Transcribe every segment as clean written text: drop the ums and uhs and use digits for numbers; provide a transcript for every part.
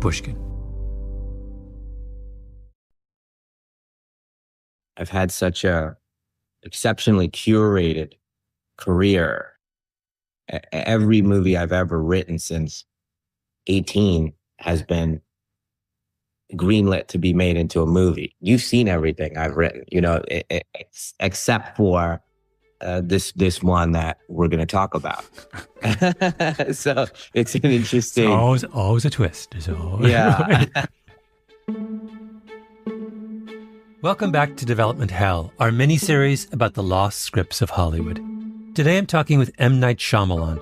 Pushkin. I've had such a exceptionally curated career. Every movie I've ever written since 18 has been greenlit to be made into a movie. You've seen everything I've written, except for this one that we're going to talk about. So it's an interesting. It's always a twist. Yeah. Welcome back to Development Hell, our mini-series about the lost scripts of Hollywood. Today I'm talking with M. Night Shyamalan,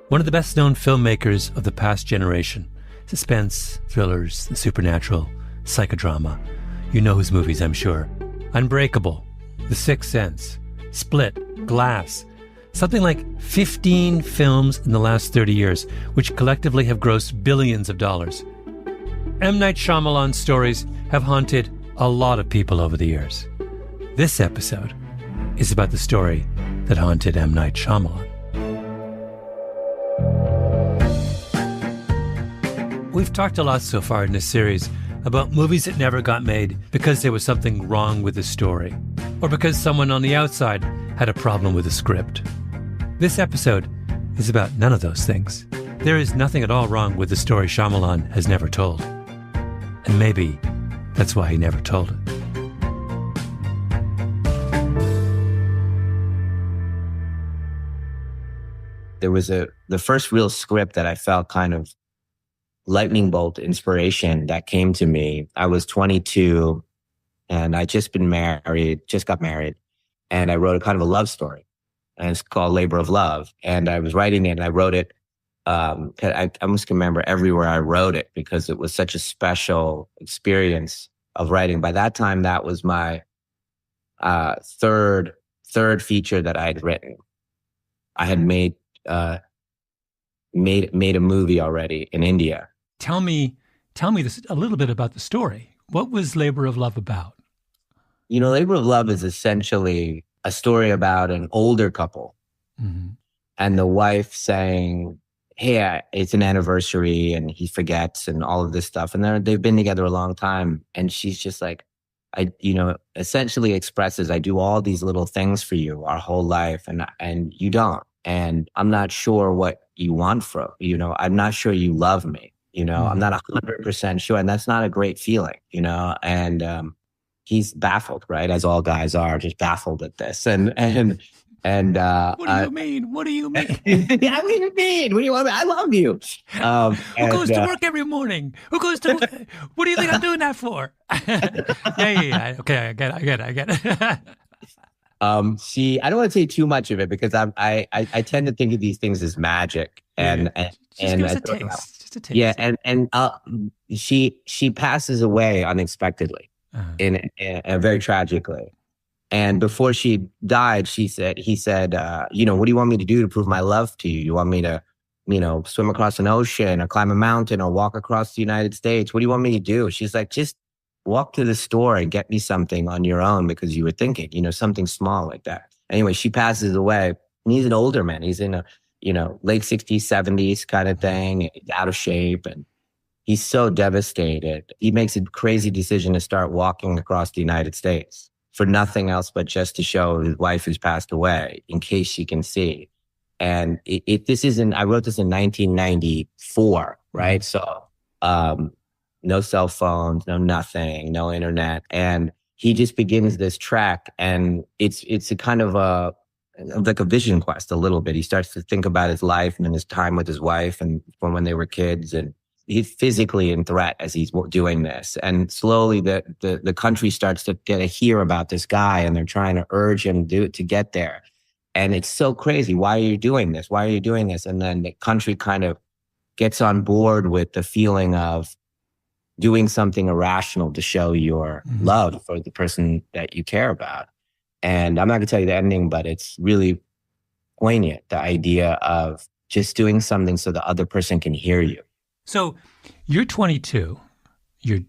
one of the best-known filmmakers of the past generation. Suspense, thrillers, the supernatural, psychodrama. You know his movies, I'm sure. Unbreakable, The Sixth Sense, Split, Glass. Something like 15 films in the last 30 years, which collectively have grossed billions of dollars. M. Night Shyamalan's stories have haunted a lot of people over the years. This episode is about the story that haunted M. Night Shyamalan. We've talked a lot so far in this series about movies that never got made because there was something wrong with the story, or because someone on the outside had a problem with the script. This episode is about none of those things. There is nothing at all wrong with the story Shyamalan has never told. And maybe that's why he never told it. There was the first real script that I felt kind of lightning bolt inspiration that came to me. I was 22 and I just got married, and I wrote a kind of a love story, and it's called Labor of Love. And I was writing it, and I wrote it. I almost can remember everywhere I wrote it because it was such a special experience of writing. By that time, that was my third feature that I had written. I had made a movie already in India. Tell me this a little bit about the story. What was Labor of Love about? Labor of Love is essentially a story about an older couple, mm-hmm. and the wife saying, hey, it's an anniversary, and he forgets, and all of this stuff. And they've been together a long time. And she's just like, essentially expresses, I do all these little things for you our whole life, and you don't. And I'm not sure what you want from, I'm not sure you love me, mm-hmm. I'm not 100% sure. And that's not a great feeling, and he's baffled, right? As all guys are, just baffled at this. And what do you mean? What do you mean? Yeah, what do you mean? What do you want? I love you. Who goes to work every morning? Who goes to work? What do you think I'm doing that for? Yeah. Okay, I get it. I don't want to say too much of it because I tend to think of these things as magic, and give us a taste. Just a taste. Yeah, and she passes away unexpectedly, in very tragically. And before she died, he said, what do you want me to do to prove my love to you? You want me to, swim across an ocean or climb a mountain or walk across the United States? What do you want me to do? She's like, just walk to the store and get me something on your own because you were thinking, something small like that. Anyway, she passes away, and he's an older man. He's in a, late 60s, 70s kind of thing, out of shape. And he's so devastated. He makes a crazy decision to start walking across the United States for nothing else but just to show his wife who's passed away in case she can see. And I wrote this in 1994, right? So, no cell phones, no nothing, no internet. And he just begins this trek, and it's a kind of like a vision quest a little bit. He starts to think about his life and his time with his wife and from when they were kids, and he's physically in threat as he's doing this. And slowly the country starts to hear about this guy, and they're trying to urge him to get there. And it's so crazy. Why are you doing this? Why are you doing this? And then the country kind of gets on board with the feeling of doing something irrational to show your love for the person that you care about. And I'm not going to tell you the ending, but it's really poignant, the idea of just doing something so the other person can hear you. So you're 22. You're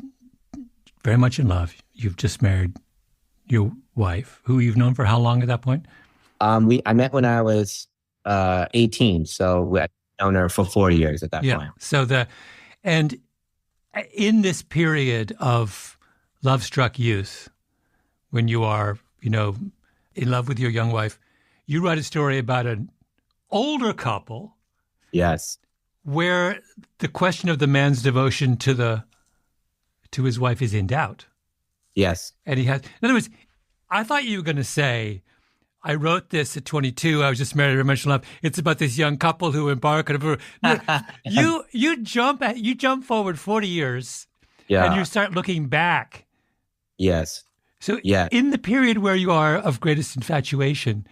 very much in love. You've just married your wife, who you've known for how long at that point? I met when I was 18. So I've known her for 4 years at that point. So and In this period of love-struck youth, when you are, in love with your young wife, you write a story about an older couple. Yes. Where the question of the man's devotion to his wife is in doubt. Yes. And in other words, I thought you were going to say, I wrote this at 22. I was just married to Revisionist love. It's about this young couple who embark on you jump forward 40 years, and you start looking back. Yes. So in the period where you are of greatest infatuation,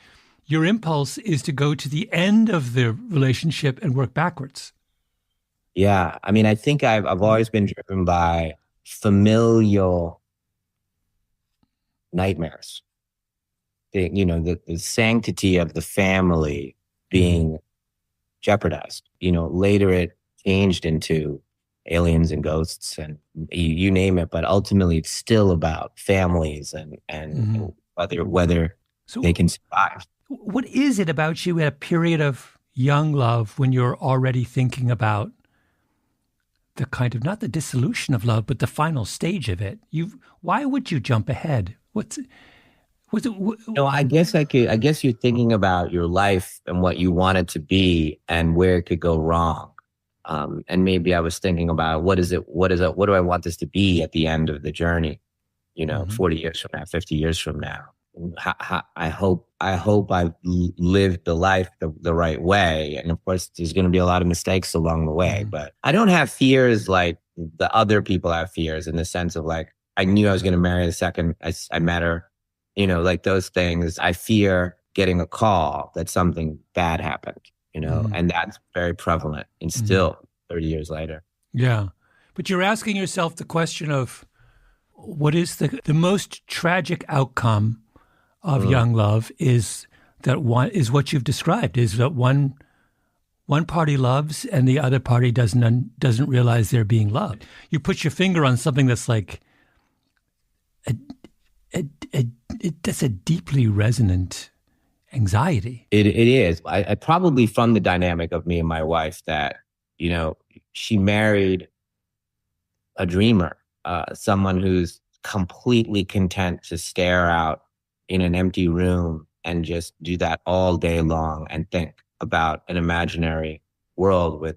your impulse is to go to the end of the relationship and work backwards. Yeah. I mean, I think I've always been driven by familial nightmares. The sanctity of the family being jeopardized. Later it changed into aliens and ghosts and you name it, but ultimately it's still about families and whether they can survive. What is it about you at a period of young love when you're already thinking about the kind of, not the dissolution of love, but the final stage of it? Why would you jump ahead? I guess you're thinking about your life and what you want it to be and where it could go wrong. And maybe I was thinking about what do I want this to be at the end of the journey? 40 years from now, 50 years from now. I hope I've lived the life the right way. And of course, there's going to be a lot of mistakes along the way, but I don't have fears like the other people have fears in the sense of like, I knew I was going to marry the second I met her, like those things. I fear getting a call that something bad happened, and that's very prevalent and still 30 years later. Yeah. But you're asking yourself the question of what is the most tragic outcome of young love is what you've described, is that one party loves and the other party doesn't realize they're being loved. You put your finger on something that's like that's a deeply resonant anxiety. It is. I probably from the dynamic of me and my wife that, she married a dreamer, someone who's completely content to stare out in an empty room and just do that all day long and think about an imaginary world with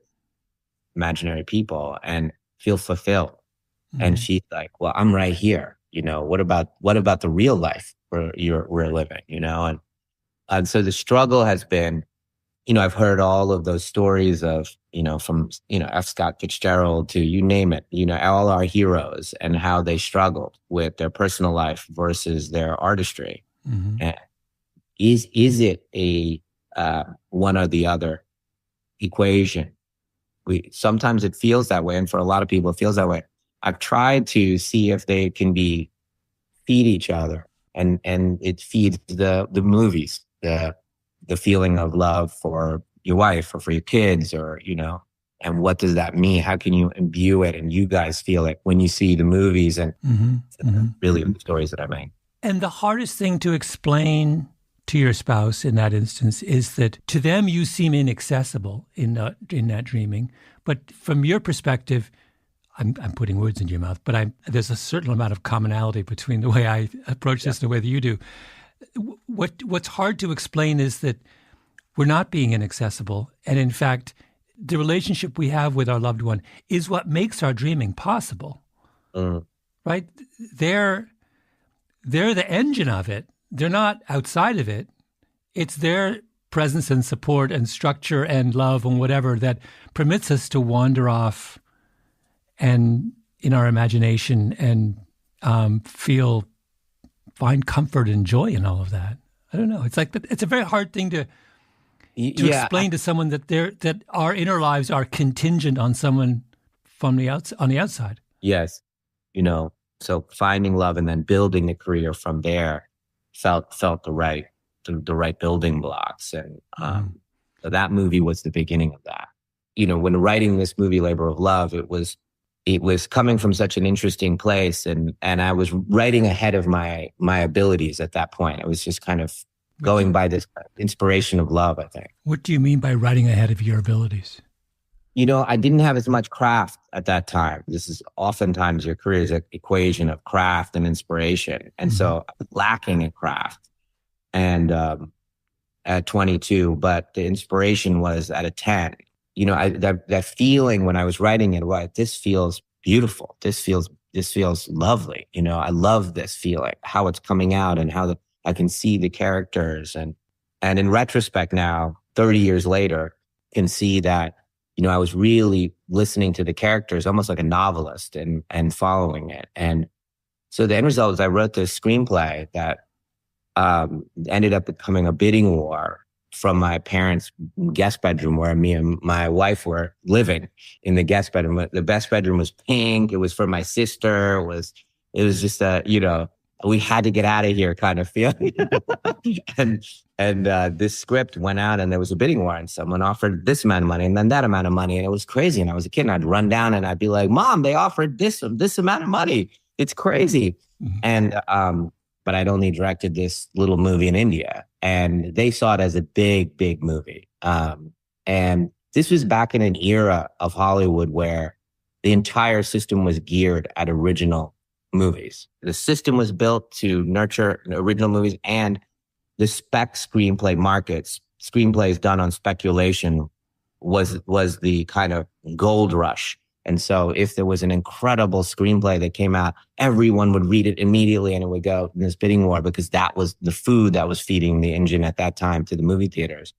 imaginary people and feel fulfilled. And she's like, well, I'm right here. What about the real life we're living, And so the struggle has been, I've heard all of those stories of, from, F. Scott Fitzgerald to you name it, all our heroes and how they struggled with their personal life versus their artistry. And is it a one or the other equation? Sometimes it feels that way. And for a lot of people, it feels that way. I've tried to see if they can feed each other, and it feeds the movies, the feeling of love for your wife or for your kids, or and what does that mean? How can you imbue it and you guys feel it when you see the movies and really the stories that I make? And the hardest thing to explain to your spouse in that instance is that to them you seem inaccessible in that dreaming, but from your perspective. I'm putting words in your mouth, but there's a certain amount of commonality between the way I approach this and the way that you do. What's hard to explain is that we're not being inaccessible. And in fact, the relationship we have with our loved one is what makes our dreaming possible, right? They're the engine of it. They're not outside of it. It's their presence and support and structure and love and whatever that permits us to wander off and in our imagination and find comfort and joy in all of that. I don't know. It's like it's a very hard thing to explain to someone that our inner lives are contingent on someone on the outside. Yes, so finding love and then building a career from there felt the right building blocks, and so that movie was the beginning of that. When writing this movie, Labor of Love, it was coming from such an interesting place, and I was writing ahead of my abilities at that point. I was just kind of going by this inspiration of love, I think. What do you mean by writing ahead of your abilities? I didn't have as much craft at that time. This is oftentimes your career is an equation of craft and inspiration. And so I was lacking in craft and at 22, but the inspiration was at a 10. That feeling when I was writing it, what this feels beautiful. This feels lovely. I love this feeling, how it's coming out and how I can see the characters. And in retrospect now, 30 years later, can see that, I was really listening to the characters almost like a novelist and following it. And so the end result was I wrote this screenplay that ended up becoming a bidding war from my parents' guest bedroom where me and my wife were living in the guest bedroom. The best bedroom was pink. It was for my sister. It was just we had to get out of here kind of feeling. and this script went out and there was a bidding war and someone offered this amount of money and then that amount of money. And it was crazy. And I was a kid and I'd run down and I'd be like, Mom, they offered this amount of money. It's crazy. Mm-hmm. And, but I'd only directed this little movie in India and they saw it as a big, big movie. And this was back in an era of Hollywood where the entire system was geared at original movies. The system was built to nurture original movies and the spec screenplay markets, screenplays done on speculation was the kind of gold rush. And so if there was an incredible screenplay that came out, everyone would read it immediately and it would go in this bidding war because that was the food that was feeding the engine at that time to the movie theaters.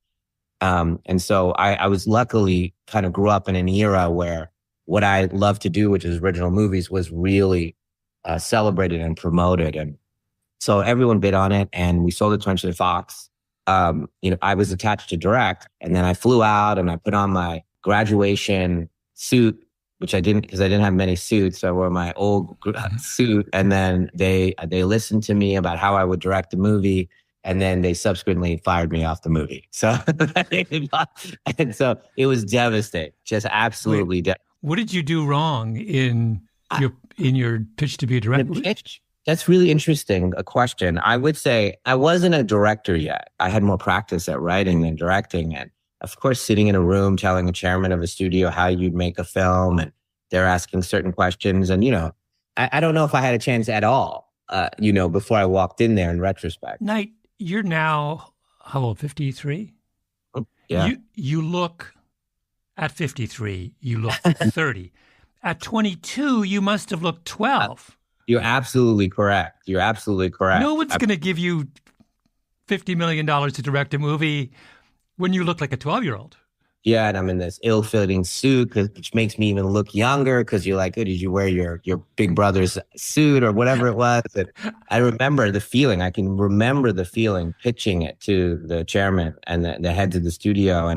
And so I was luckily kind of grew up in an era where what I loved to do, which is original movies, was really celebrated and promoted. And so everyone bid on it and we sold it to 20th Fox. I was attached to direct and then I flew out and I put on my graduation suit, which I didn't because I didn't have many suits. So I wore my old suit and then they listened to me about how I would direct the movie. And then they subsequently fired me off the movie. So, and so it was devastating, just absolutely devastating. What did you do wrong in your pitch to be a director? That's really interesting, a question. I would say I wasn't a director yet. I had more practice at writing than directing. And of course, sitting in a room telling the chairman of a studio how you'd make a film and they're asking certain questions. And, I don't know if I had a chance at all, before I walked in there in retrospect. Knight, you're now, how old, 53? Yeah. You look, at 53, you look 30. At 22, you must have looked 12. You're absolutely correct. No one's going to give you $50 million to direct a movie when you look like a 12-year-old. Yeah, and I'm in this ill-fitting suit, which makes me even look younger because you're like, oh, did you wear your big brother's suit or whatever it was? And I remember the feeling. I can remember the feeling pitching it to the chairman and the heads of the studio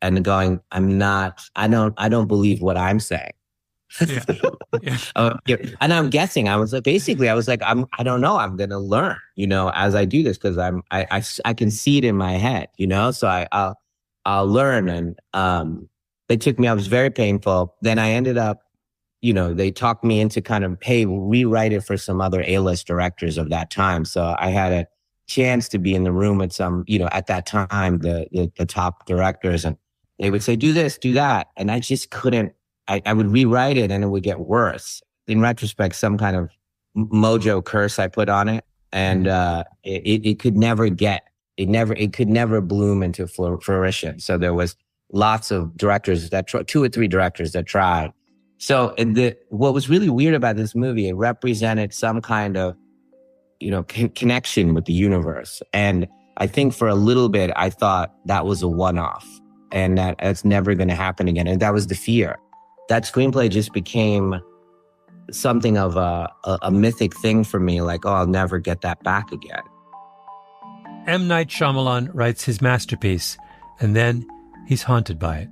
and going, I don't believe what I'm saying. Yeah. Yeah. And I'm guessing. I was like, I don't know. I'm going to learn, as I do this because I can see it in my head, so I'll learn. And they took me. I was very painful. Then I ended up, they talked me into kind of, hey, rewrite it for some other A-list directors of that time. So I had a chance to be in the room with some, at that time, the top directors, and they would say, do this, do that, and I just couldn't. I would rewrite it and it would get worse. In retrospect, some kind of mojo curse I put on it, and it could never bloom into fruition. So there was lots of directors that 2 or 3 directors that tried. So what was really weird about this movie, it represented some kind of, connection with the universe. And I think for a little bit, I thought that was a one-off and that's never going to happen again. And that was the fear. That screenplay just became something of a mythic thing for me. Like, oh, I'll never get that back again. M. Night Shyamalan writes his masterpiece, and then he's haunted by it.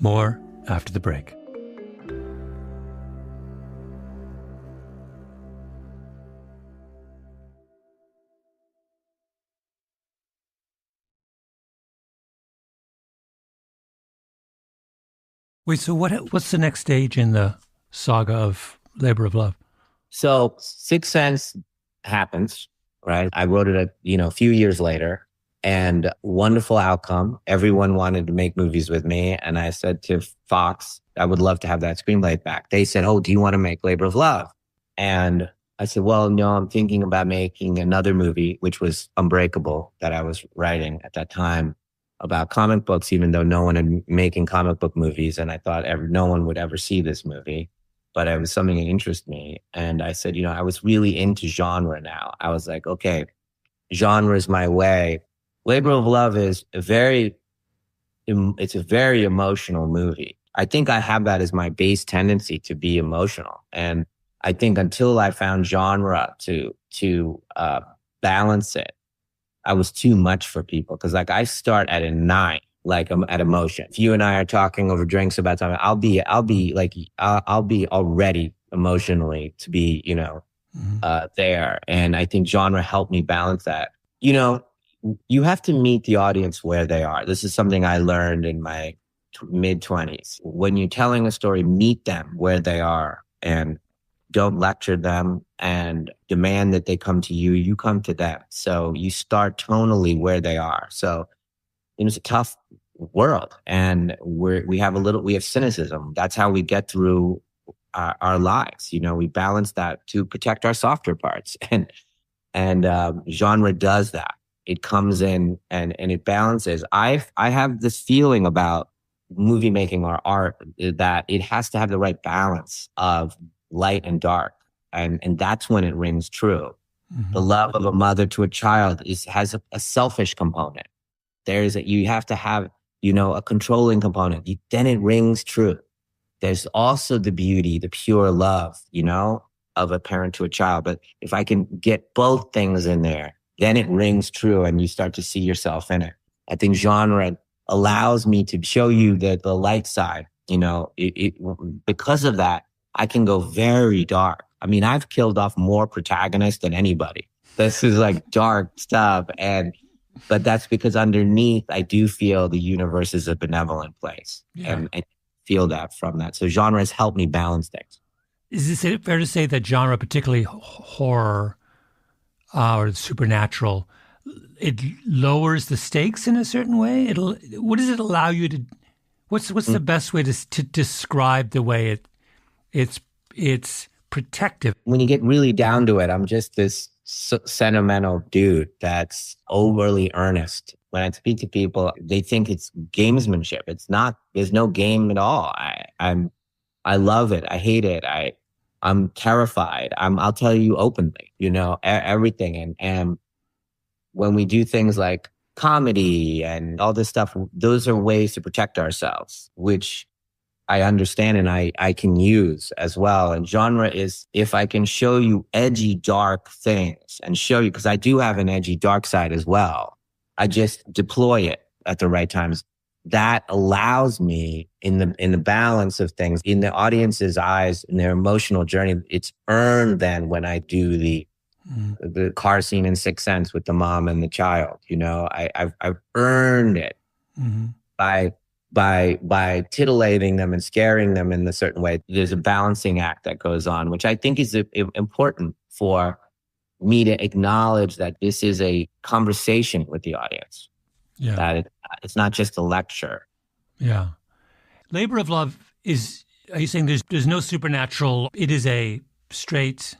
More after the break. Wait, so what's the next stage in the saga of Labor of Love? So Sixth Sense happens, right? I wrote it a few years later. And wonderful outcome. Everyone wanted to make movies with me. And I said to Fox, I would love to have that screenplay back. They said, oh, do you want to make Labor of Love? And I said, well, no, I'm thinking about making another movie, which was Unbreakable, that I was writing at that time about comic books, even though no one had making comic book movies. And I thought no one would ever see this movie, but it was something that interested me. And I said, I was really into genre now. I was like, okay, genre is my way. Labor of Love is it's a very emotional movie. I think I have that as my base tendency to be emotional. And I think until I found genre to balance it, I was too much for people. Cause like I start at a 9, like at emotion. If you and I are talking over drinks about something, I'll be already emotionally to be, there. And I think genre helped me balance that. You have to meet the audience where they are. This is something I learned in my mid-20s. When you're telling a story, meet them where they are and don't lecture them and demand that they come to you. You come to them. So you start tonally where they are. So it's a tough world, and we have cynicism. That's how we get through our lives. We balance that to protect our softer parts, and genre does that. It comes in and it balances. I have this feeling about movie making or art that it has to have the right balance of light and dark. And that's when it rings true. Mm-hmm. The love of a mother to a child has a selfish component. You have to have, a controlling component. Then it rings true. There's also the beauty, the pure love, of a parent to a child. But if I can get both things in there, then it rings true and you start to see yourself in it. I think genre allows me to show you the light side. Because of that, I can go very dark. I mean, I've killed off more protagonists than anybody. This is like dark stuff. But that's because underneath, I do feel the universe is a benevolent place. Yeah. And I feel that from that. So genre has helped me balance things. Is it fair to say that genre, particularly horror, or supernatural, it lowers the stakes in a certain way? What does it allow you to? What's the best way to describe the way it's protective? When you get really down to it, I'm just this sentimental dude that's overly earnest. When I speak to people, they think it's gamesmanship. It's not. There's no game at all. I love it. I hate it. I'm terrified. I'll tell you openly, everything. And when we do things like comedy and all this stuff, those are ways to protect ourselves, which I understand and I can use as well. And genre is if I can show you edgy, dark things and show you, because I do have an edgy, dark side as well. I just deploy it at the right times. That allows me in the balance of things, in the audience's eyes, in their emotional journey. It's earned then when I do the car scene in Sixth Sense with the mom and the child. I've earned it by titillating them and scaring them in a certain way. There's a balancing act that goes on, which I think is important for me to acknowledge that this is a conversation with the audience. Yeah. That it's not just a lecture. Yeah. Labor of Love are you saying there's no supernatural? It is a straight?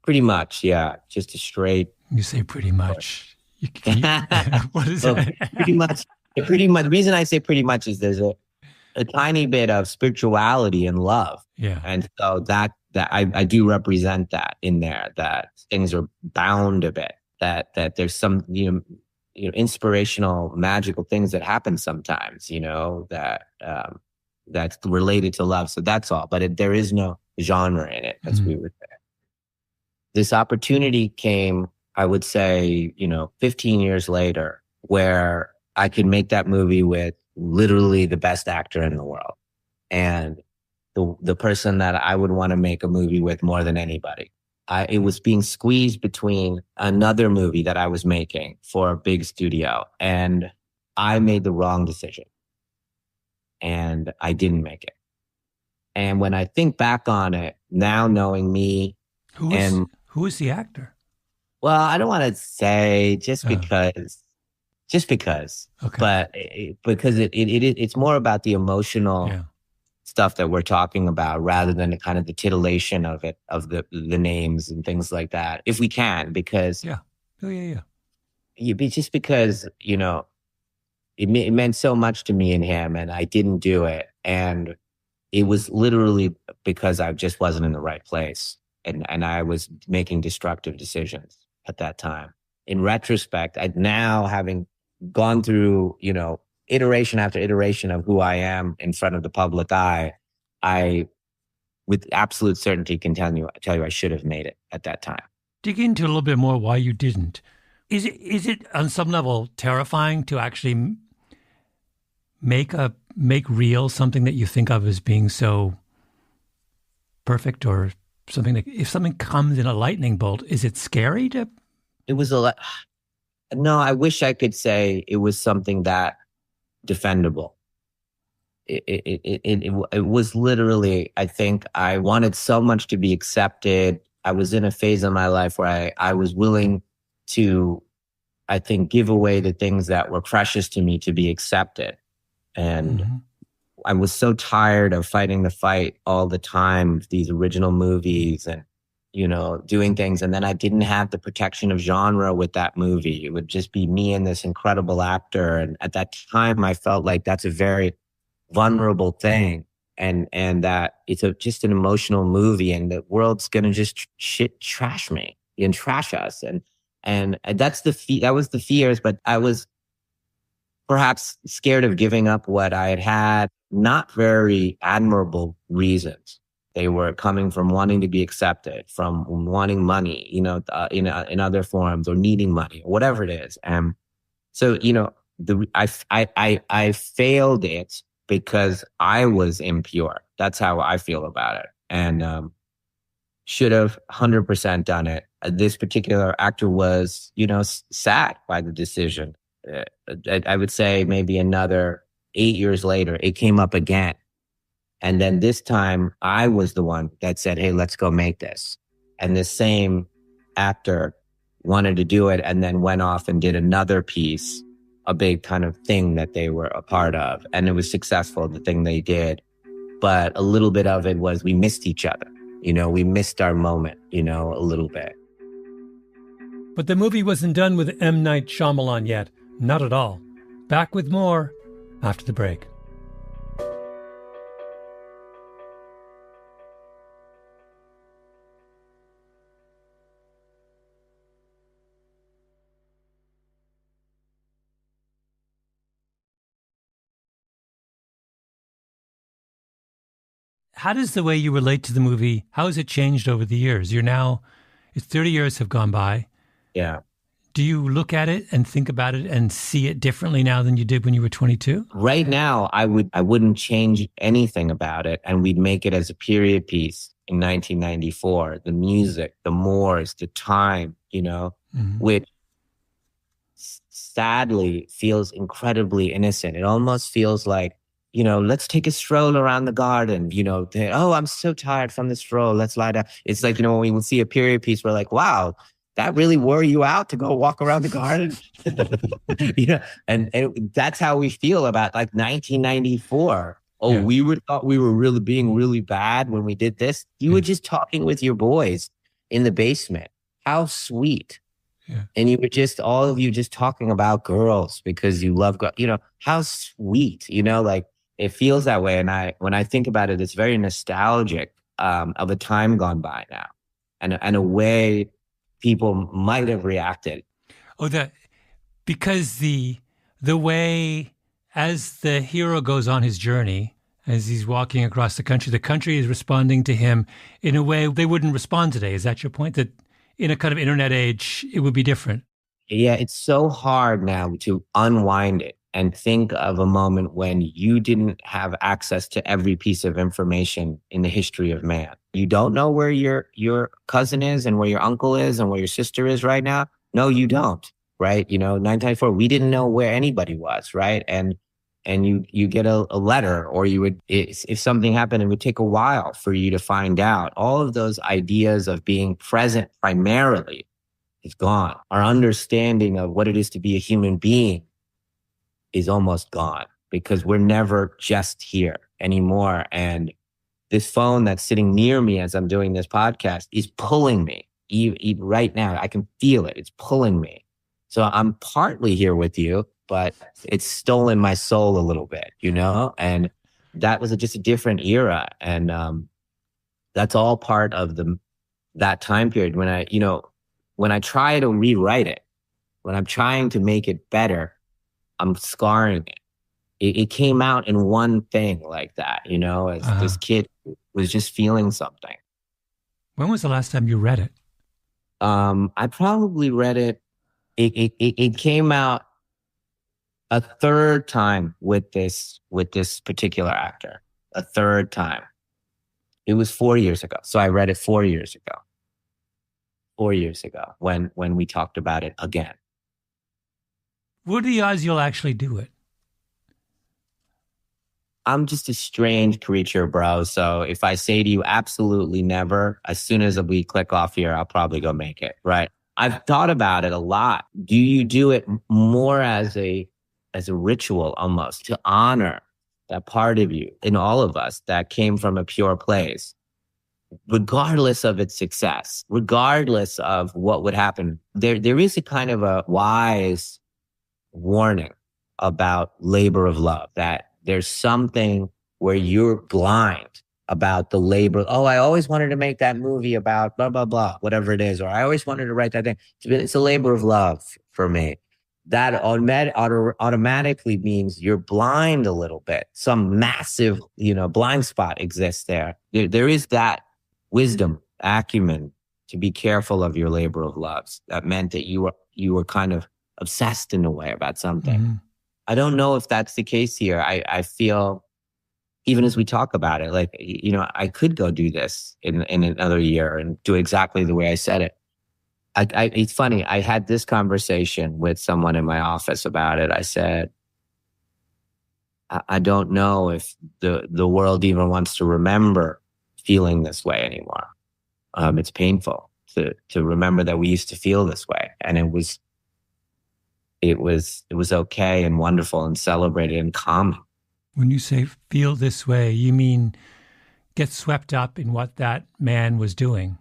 Pretty much, yeah. Just a straight. You say pretty much. What is it? Pretty much. The reason I say pretty much is there's a tiny bit of spirituality and love. Yeah. And so that I do represent that in there, that things are bound a bit, that there's some, inspirational, magical things that happen sometimes, that's related to love. So that's all. But there is no genre in it, as we would say. This opportunity came, I would say, 15 years later, where I could make that movie with literally the best actor in the world. And the person that I would want to make a movie with more than anybody. It was being squeezed between another movie that I was making for a big studio, and I made the wrong decision. And I didn't make it. And when I think back on it, now knowing me, who is the actor? Well, I don't want to say just because, Okay. but because it's more about the emotional stuff that we're talking about rather than the kind of the titillation of it, of the names and things like that, if we can, because just because, you know, it meant so much to me and him, and I didn't do it. And it was literally because I just wasn't in the right place. And I was making destructive decisions at that time. In retrospect, now having gone through, you know, iteration after iteration of who I am in front of the public eye, I, with absolute certainty, can tell you I should have made it at that time. Dig into a little bit more why you didn't. Is it on some level terrifying to actually make real something that you think of as being so perfect, or something that if something comes in a lightning bolt, is it scary to? It was no, I wish I could say it was something that defendable. It was literally, I think I wanted so much to be accepted. I was in a phase of my life where I was willing to, I think, give away the things that were precious to me to be accepted. And I was so tired of fighting the fight all the time, these original movies and, you know, doing things. And then I didn't have the protection of genre with that movie. It would just be me and this incredible actor. And at that time, I felt like that's a very vulnerable thing. And that it's just an emotional movie, and the world's going to just trash me and trash us. And that's that was the fears, but I was perhaps scared of giving up what I had, not very admirable reasons. They were coming from wanting to be accepted, from wanting money, you know, in other forms, or needing money, or whatever it is. And so, you know, I failed it because I was impure. That's how I feel about it. And should have 100% done it. This particular actor was, you know, sad by the decision. I would say maybe another 8 years later, it came up again. And then this time I was the one that said, hey, let's go make this. And the same actor wanted to do it, and then went off and did another piece, a big kind of thing that they were a part of. And it was successful, the thing they did. But a little bit of it was we missed each other. You know, we missed our moment, you know, a little bit. But the movie wasn't done with M. Night Shyamalan yet. Not at all. Back with more after the break. How does the way you relate to the movie, how has it changed over the years? It's 30 years have gone by. Yeah. Do you look at it and think about it and see it differently now than you did when you were 22? Right now, I wouldn't change anything about it, and we'd make it as a period piece in 1994. The music, the Moors, the time, you know, which sadly feels incredibly innocent. It almost feels like, you know, let's take a stroll around the garden, you know, oh, I'm so tired from the stroll, let's lie down. It's like, you know, when we would see a period piece, we're like, wow, that really wore you out to go walk around the garden? You know, and that's how we feel about like 1994. Oh, yeah. We thought we were really being really bad when we did this. You were just talking with your boys in the basement. How sweet. Yeah. And you were just, all of you just talking about girls because you love girls. You know, how sweet, you know, like, it feels that way. And when I think about it, it's very nostalgic of a time gone by now, and a way people might have reacted. Oh, because the way as the hero goes on his journey, as he's walking across the country is responding to him in a way they wouldn't respond today. Is that your point? That in a kind of internet age, it would be different? Yeah, it's so hard now to unwind it and think of a moment when you didn't have access to every piece of information in the history of man. You don't know where your cousin is and where your uncle is and where your sister is right now. No, you don't, right? You know, 1994, we didn't know where anybody was, right? And you get a letter, or you would, if something happened, it would take a while for you to find out. All of those ideas of being present primarily is gone. Our understanding of what it is to be a human being is almost gone because we're never just here anymore. And this phone that's sitting near me as I'm doing this podcast is pulling me. Right now, I can feel it. It's pulling me. So I'm partly here with you, but it's stolen my soul a little bit, And that was just a different era. And that's all part of that time period when I try to rewrite it, when I'm trying to make it better, I'm scarring it. It came out in one thing like that, as this kid was just feeling something. When was the last time you read it? I probably read it. It came out a third time with this particular actor. A third time. It was 4 years ago. So I read it 4 years ago. 4 years ago when we talked about it again. What are the odds you'll actually do it? I'm just a strange creature, bro. So if I say to you, absolutely never, as soon as we click off here, I'll probably go make it, right? I've thought about it a lot. Do you do it more as a ritual almost to honor that part of you in all of us that came from a pure place, regardless of its success, regardless of what would happen? There is a kind of a wise warning about labor of love, that there's something where you're blind about the labor. Oh, I always wanted to make that movie about blah, blah, blah, whatever it is. Or I always wanted to write that thing. It's a labor of love for me. That automatically means you're blind a little bit. Some massive, blind spot exists there. There is that wisdom, acumen to be careful of your labor of loves. That meant that you were kind of obsessed in a way about something. Mm-hmm. I don't know if that's the case here. I feel, even as we talk about it, like, I could go do this in another year and do exactly the way I said it. It's funny. I had this conversation with someone in my office about it. I said, I don't know if the world even wants to remember feeling this way anymore. It's painful to remember that we used to feel this way. And it was okay and wonderful and celebrated and common. When you say feel this way, you mean get swept up in what that man was doing?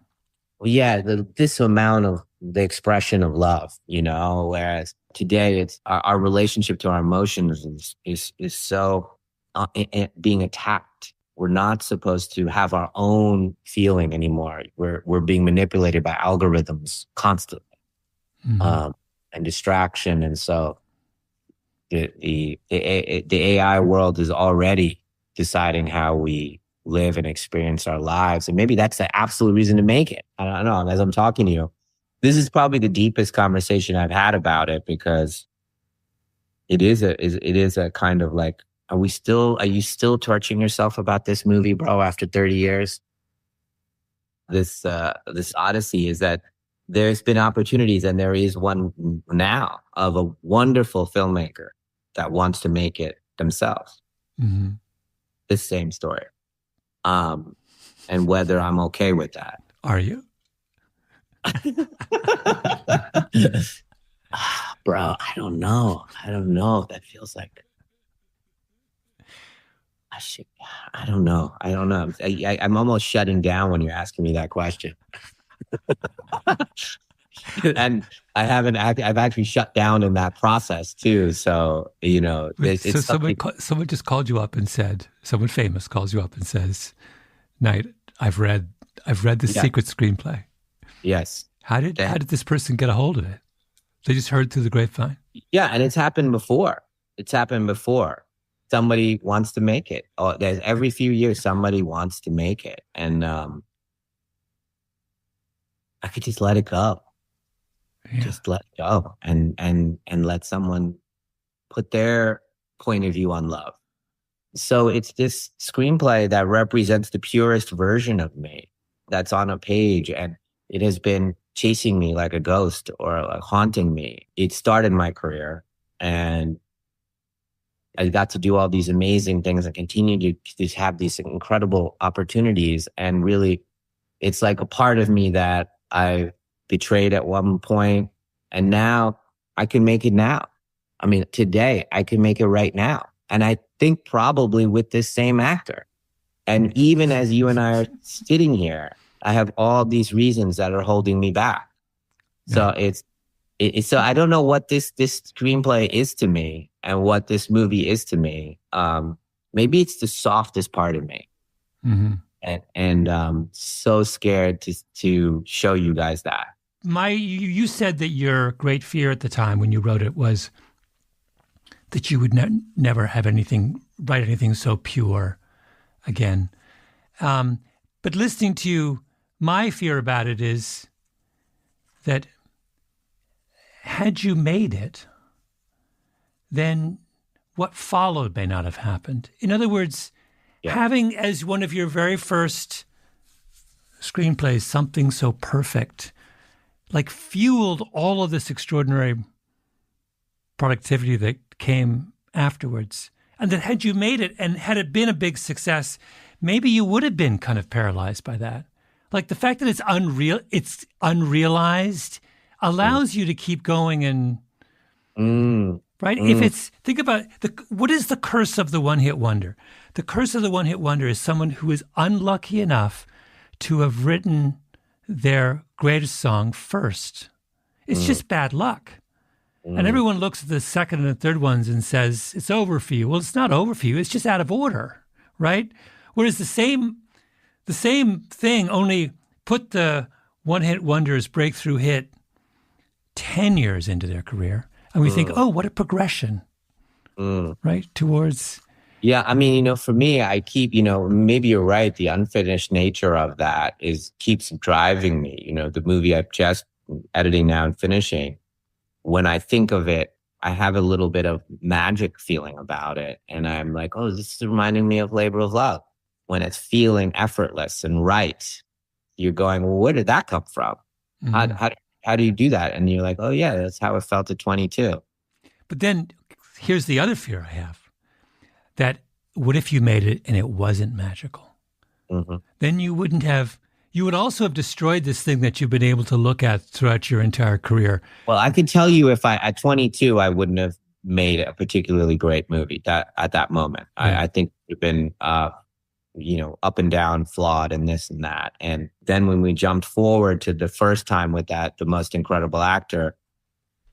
Well, yeah, this amount of the expression of love, whereas today it's our relationship to our emotions is so being attacked. We're not supposed to have our own feeling anymore. We're being manipulated by algorithms constantly. Mm-hmm. And distraction. And so the AI world is already deciding how we live and experience our lives. And maybe that's the absolute reason to make it. I don't know. As I'm talking to you, this is probably the deepest conversation I've had about it, because it is a kind of like, are you still torturing yourself about this movie, bro, after 30 years? This odyssey is that there's been opportunities, and there is one now, of a wonderful filmmaker that wants to make it themselves. Mm-hmm. The same story. And whether I'm okay with that. Are you? Bro, I don't know if that feels like... I don't know. I'm almost shutting down when you're asking me that question. And I've actually shut down in that process too. So, it's someone just called you up and said, someone famous calls you up and says, Knight, I've read the secret screenplay. Yes. How did this person get a hold of it? They just heard through the grapevine. Yeah. And it's happened before. Somebody wants to make it. Oh, there's every few years, somebody wants to make it. And, I could just let it go. Yeah. Just let it go and let someone put their point of view on love. So it's this screenplay that represents the purest version of me that's on a page, and it has been chasing me like a ghost or like haunting me. It started my career, and I got to do all these amazing things and continue to have these incredible opportunities. And really, it's like a part of me that I've betrayed at one point. And now I can make it now. I mean, today I can make it right now. And I think probably with this same actor. And even as you and I are sitting here, I have all these reasons that are holding me back. So so I don't know what this screenplay is to me and what this movie is to me. Maybe it's the softest part of me. Mm-hmm. And so scared to show you guys that. You said that your great fear at the time when you wrote it was that you would never have write anything so pure again. But listening to you, my fear about it is that had you made it, then what followed may not have happened. In other words, having as one of your very first screenplays something so perfect, like fueled all of this extraordinary productivity that came afterwards. And that had you made it and had it been a big success, maybe you would have been kind of paralyzed by that. Like the fact that it's unrealized allows you to keep going and right? Think about what is the curse of the one-hit wonder? The curse of the one-hit wonder is someone who is unlucky enough to have written their greatest song first. It's just bad luck. And everyone looks at the second and the third ones and says, it's over for you. Well, it's not over for you. It's just out of order, right? Whereas the same thing, only put the one-hit wonders breakthrough hit 10 years into their career. And we think, oh, what a progression, right? Towards... Yeah, I mean, for me, I keep, maybe you're right. The unfinished nature of that keeps driving me. The movie I'm just editing now and finishing, when I think of it, I have a little bit of magic feeling about it. And I'm like, oh, this is reminding me of Labor of Love. When it's feeling effortless and right, you're going, well, where did that come from? Mm-hmm. How do you do that? And you're like, oh, yeah, that's how it felt at 22. But then here's the other fear I have. That what if you made it and it wasn't magical? Mm-hmm. Then you would also have destroyed this thing that you've been able to look at throughout your entire career. Well, I can tell you at 22, I wouldn't have made a particularly great movie at that moment. I think it would have been, up and down, flawed and this and that. And then when we jumped forward to the first time with the most incredible actor,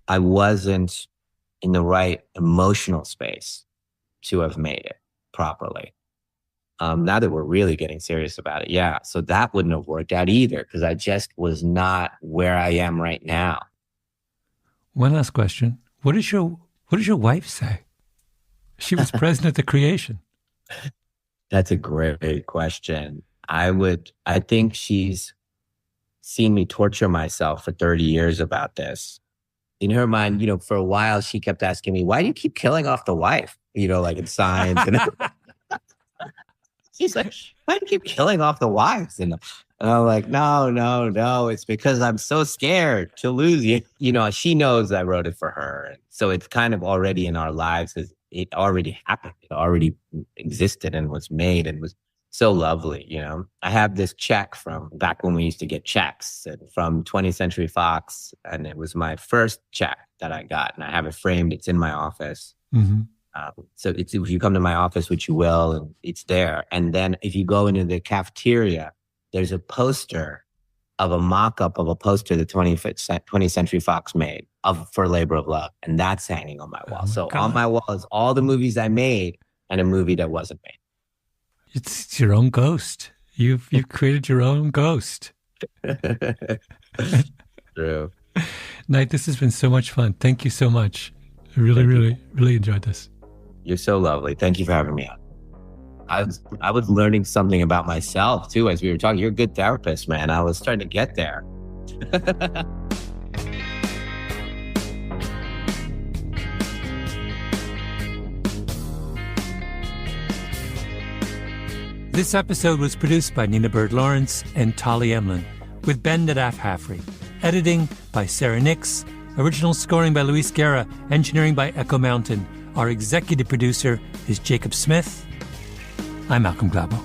I wasn't in the right emotional space to have made it properly. Now that we're really getting serious about it. Yeah. So that wouldn't have worked out either because I just was not where I am right now. One last question. What does your wife say? She was present at the creation. That's a great question. I think she's seen me torture myself for 30 years about this. In her mind, for a while, she kept asking me, why do you keep killing off the wife? Like in Signs. And she's like, why do you keep killing off the wives? And I'm like, no. It's because I'm so scared to lose you. She knows I wrote it for her. So it's kind of already in our lives. It already happened. It already existed and was made and was so lovely. I have this check from back when we used to get checks from 20th Century Fox. And it was my first check that I got. And I have it framed. It's in my office. Mm-hmm. So if you come to my office, which you will, and it's there. And then if you go into the cafeteria, there's a poster of a mock-up of a poster that 20th Century Fox made for Labor of Love. And that's hanging on my wall. On my wall is all the movies I made and a movie that wasn't made. It's your own ghost. You've created your own ghost. True. Knight, this has been so much fun. Thank you so much. I really enjoyed this. You're so lovely. Thank you for having me on. I was learning something about myself too as we were talking. You're a good therapist, man. I was trying to get there. This episode was produced by Nina Bird Lawrence and Tali Emlin, with Ben Nadaf Hafri. Editing by Sarah Nix. Original scoring by Luis Guerra. Engineering by Echo Mountain. Our executive producer is Jacob Smith. I'm Malcolm Gladwell.